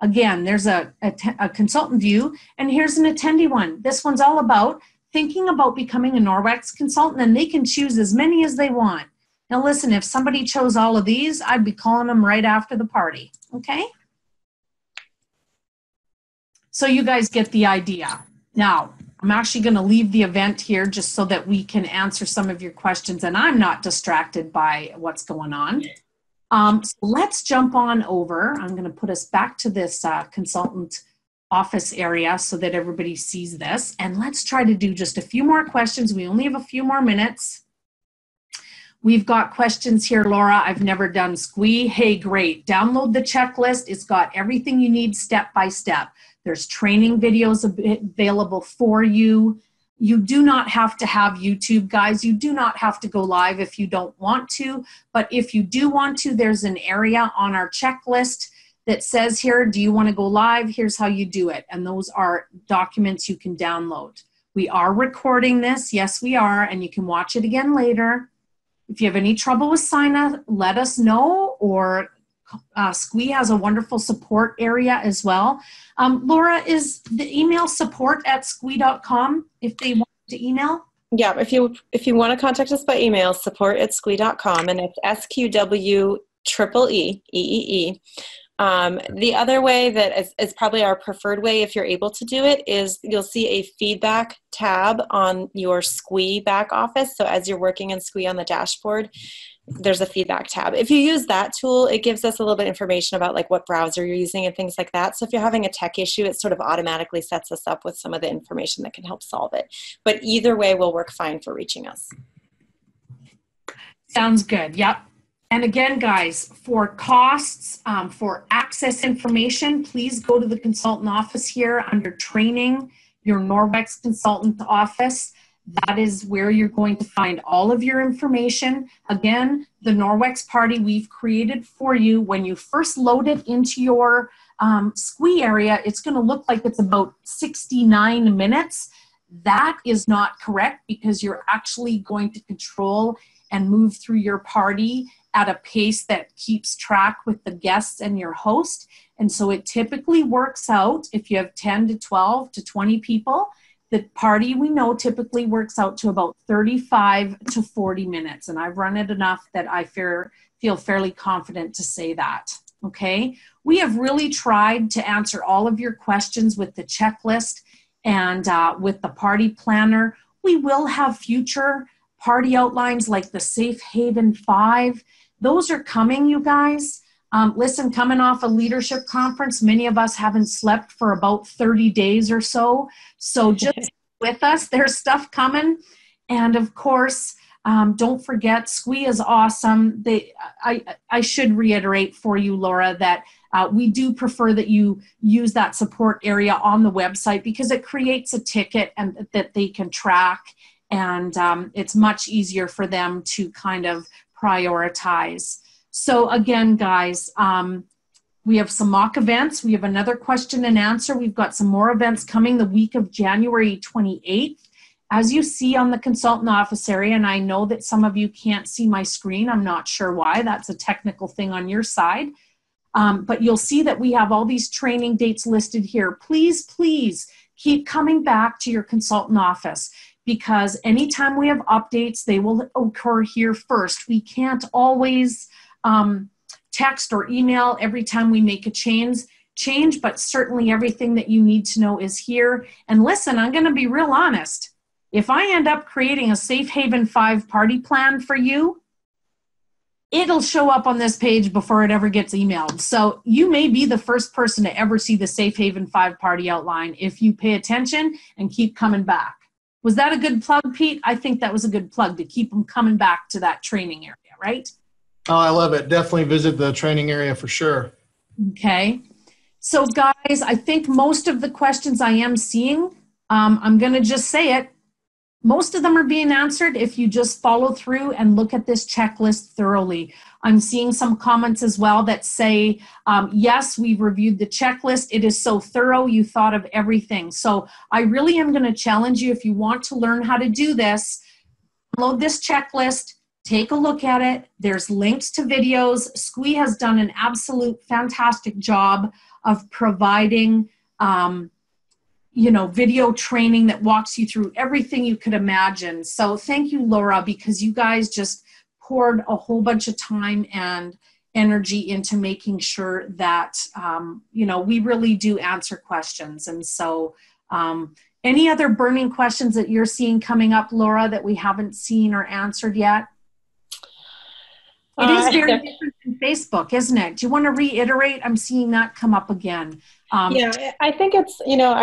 Again, there's a consultant view, and here's an attendee one. This one's all about thinking about becoming a Norwex consultant, and they can choose as many as they want. Now listen, if somebody chose all of these, I'd be calling them right after the party, okay? So you guys get the idea. Now, I'm actually going to leave the event here just so that we can answer some of your questions, and I'm not distracted by what's going on. So let's jump on over. I'm going to put us back to this consultant office area so that everybody sees this. And let's try to do just a few more questions. We only have a few more minutes. We've got questions here, Laura. I've never done Sqweee. Hey, great. Download the checklist. It's got everything you need step by step. There's training videos available for you. You do not have to have YouTube, guys. You do not have to go live if you don't want to. But if you do want to, there's an area on our checklist that says here, do you want to go live? Here's how you do it. And those are documents you can download. We are recording this. Yes, we are. And you can watch it again later. If you have any trouble with sign up, let us know. Or Sqweee has a wonderful support area as well. Laura, is the email support@sqwee.com if they want to email? Yeah, if you want to contact us by email, support@sqwee.com, and it's SQWEEE. The other way that is probably our preferred way, if you're able to do it, is you'll see a feedback tab on your Sqweee back office. So as you're working in Sqweee on the dashboard, there's a feedback tab. If you use that tool, it gives us a little bit of information about like what browser you're using and things like that. So if you're having a tech issue, it sort of automatically sets us up with some of the information that can help solve it. But either way will work fine for reaching us. Sounds good. Yep. And again, guys, for costs, for access information, please go to the consultant office here under training, your Norwex consultant office. That is where you're going to find all of your information. Again, the Norwex party we've created for you. When you first load it into your Sqweee area, it's going to look like it's about 69 minutes. That is not correct because you're actually going to control and move through your party at a pace that keeps track with the guests and your host. And so it typically works out if you have 10 to 12 to 20 people. The party we know typically works out to about 35 to 40 minutes. And I've run it enough that I feel fairly confident to say that, okay? We have really tried to answer all of your questions with the checklist and with the party planner. We will have future party outlines like the Safe Haven 5. Those are coming, you guys. Listen, coming off a leadership conference, many of us haven't slept for about 30 days or so. So just with us, there's stuff coming. And of course, don't forget, Sqweee is awesome. I should reiterate for you, Laura, that we do prefer that you use that support area on the website because it creates a ticket and that they can track. And it's much easier for them to kind of prioritize. So again, guys, we have some mock events. We have another question and answer. We've got some more events coming the week of January 28th. As you see on the consultant office area, and I know that some of you can't see my screen, I'm not sure why, that's a technical thing on your side, but you'll see that we have all these training dates listed here. Please, please keep coming back to your consultant office, because anytime we have updates, they will occur here first. We can't always text or email every time we make a change, but certainly everything that you need to know is here. And listen, I'm going to be real honest. If I end up creating a Safe Haven 5 party plan for you, it'll show up on this page before it ever gets emailed. So you may be the first person to ever see the Safe Haven 5 party outline if you pay attention and keep coming back. Was that a good plug, Pete? I think that was a good plug to keep them coming back to that training area, right? Oh, I love it. Definitely visit the training area for sure. Okay. So guys, I think most of the questions I am seeing, I'm going to just say it, most of them are being answered if you just follow through and look at this checklist thoroughly. I'm seeing some comments as well that say, yes, we've reviewed the checklist. It is so thorough. You thought of everything. So I really am going to challenge you, if you want to learn how to do this, download this checklist, take a look at it. There's links to videos. Sqweee has done an absolute fantastic job of providing video training that walks you through everything you could imagine. So thank you, Laura, because you guys just poured a whole bunch of time and energy into making sure that, we really do answer questions. And so any other burning questions that you're seeing coming up, Laura, that we haven't seen or answered yet? It is very different than Facebook, isn't it? Do you want to reiterate? I'm seeing that come up again. Yeah, I think it's, I know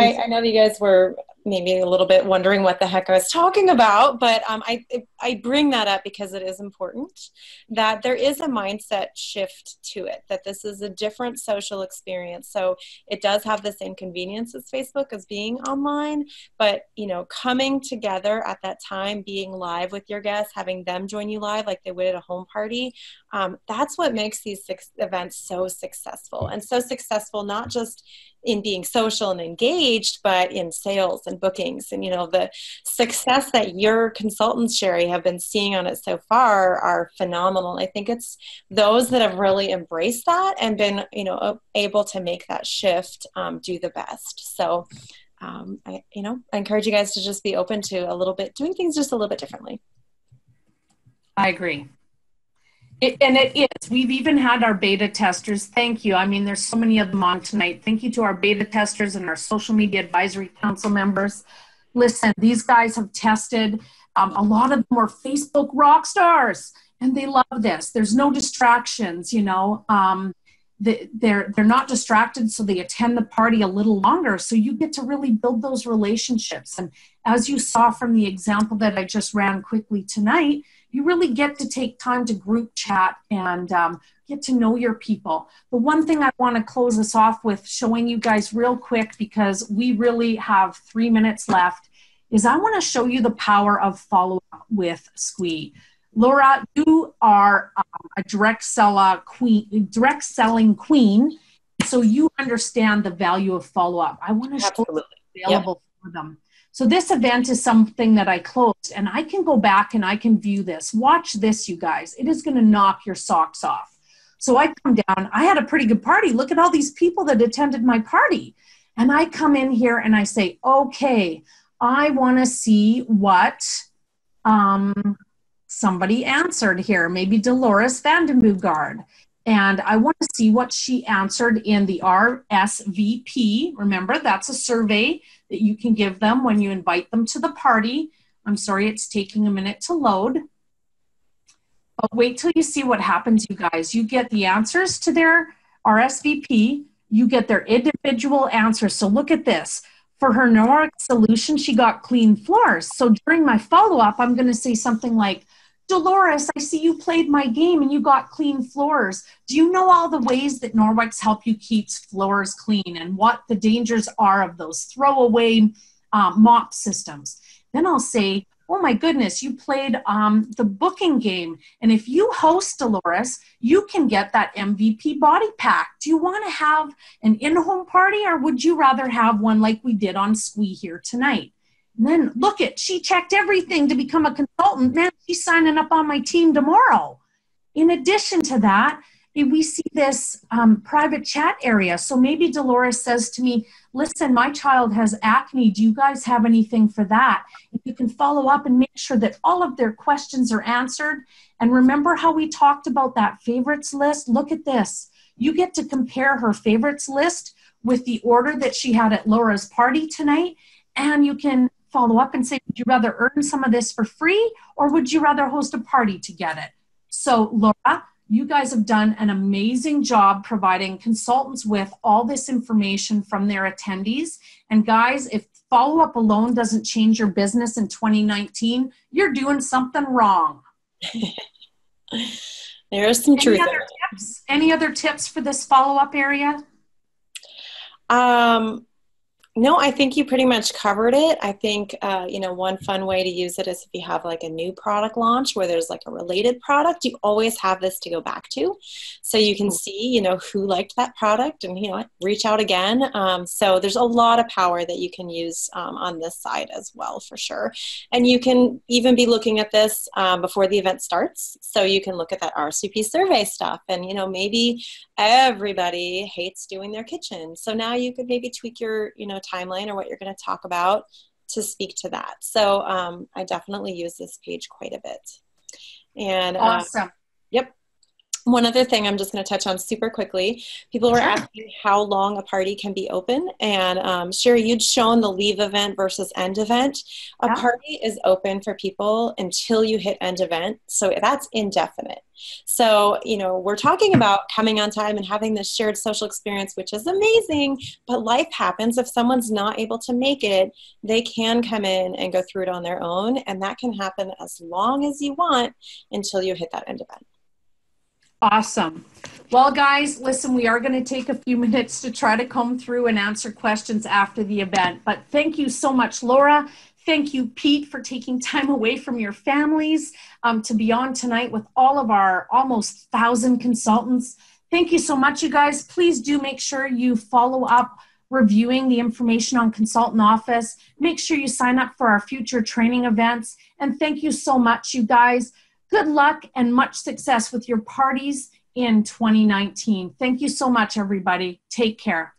that you guys were maybe a little bit wondering what the heck I was talking about, but I bring that up because it is important that there is a mindset shift to it, that this is a different social experience. So it does have the same convenience as Facebook as being online, but, coming together at that time, being live with your guests, having them join you live like they would at a home party, that's what makes these events so successful. And so successful not just in being social and engaged, but in sales and bookings. And, the success that your consultants, Sheri, have been seeing on it so far are phenomenal. I think it's those that have really embraced that and been, able to make that shift do the best. So, I encourage you guys to just be open to doing things just a little bit differently. I agree. And it is. We've even had our beta testers. Thank you. I mean, there's so many of them on tonight. Thank you to our beta testers and our social media advisory council members. Listen, these guys have tested. A lot of them were Facebook rock stars, and they love this. There's no distractions, They're not distracted, so they attend the party a little longer. So you get to really build those relationships. And as you saw from the example that I just ran quickly tonight, you really get to take time to group chat and get to know your people. The one thing I want to close us off with, showing you guys real quick, because we really have 3 minutes left, is I want to show you the power of follow-up with Sqweee. Laura, you are a direct selling queen, so you understand the value of follow-up. I want to show you what's available for them. So this event is something that I closed, and I can go back and I can view this. Watch this, you guys. It is going to knock your socks off. So I come down. I had a pretty good party. Look at all these people that attended my party. And I come in here and I say, okay, I want to see what somebody answered here, maybe Dolores Vandenboogard. And I want to see what she answered in the RSVP. Remember, that's a survey that you can give them when you invite them to the party. I'm sorry, it's taking a minute to load. But wait till you see what happens, you guys. You get the answers to their RSVP. You get their individual answers. So look at this. For her Norwex solution, she got clean floors. So during my follow-up, I'm going to say something like, Dolores, I see you played my game and you got clean floors. Do you know all the ways that Norwex help you keep floors clean and what the dangers are of those throwaway mop systems? Then I'll say, oh my goodness, you played the booking game. And if you host, Dolores, you can get that MVP body pack. Do you want to have an in-home party, or would you rather have one like we did on Sqweee here tonight? And then look at, she checked everything to become a consultant. Man, she's signing up on my team tomorrow. In addition to that, we see this private chat area. So maybe Dolores says to me, listen, my child has acne. Do you guys have anything for that? If you can follow up and make sure that all of their questions are answered. And remember how we talked about that favorites list? Look at this. You get to compare her favorites list with the order that she had at Laura's party tonight. And you can follow up and say, would you rather earn some of this for free or would you rather host a party to get it? So Laura, you guys have done an amazing job providing consultants with all this information from their attendees. And guys, if follow-up alone doesn't change your business in 2019, you're doing something wrong. There is some truth. Any other tips for this follow-up area? No, I think you pretty much covered it. I think, one fun way to use it is if you have like a new product launch where there's like a related product, you always have this to go back to. So you can see, who liked that product and, reach out again. So there's a lot of power that you can use on this side as well, for sure. And you can even be looking at this before the event starts. So you can look at that RSVP survey stuff and, maybe everybody hates doing their kitchen. So now you could maybe tweak your, timeline or what you're going to talk about to speak to that. So I definitely use this page quite a bit. And awesome. Yep. One other thing I'm just going to touch on super quickly. People were asking how long a party can be open. And Sheri, you'd shown the leave event versus end event. A party is open for people until you hit end event. So that's indefinite. So, we're talking about coming on time and having this shared social experience, which is amazing, but life happens. If someone's not able to make it, they can come in and go through it on their own. And that can happen as long as you want until you hit that end event. Awesome. Well, guys, listen, we are going to take a few minutes to try to comb through and answer questions after the event. But thank you so much, Laura. Thank you, Pete, for taking time away from your families to be on tonight with all of our almost 1,000 consultants. Thank you so much, you guys. Please do make sure you follow up reviewing the information on Consultant Office. Make sure you sign up for our future training events. And thank you so much, you guys. Good luck and much success with your parties in 2019. Thank you so much, everybody. Take care.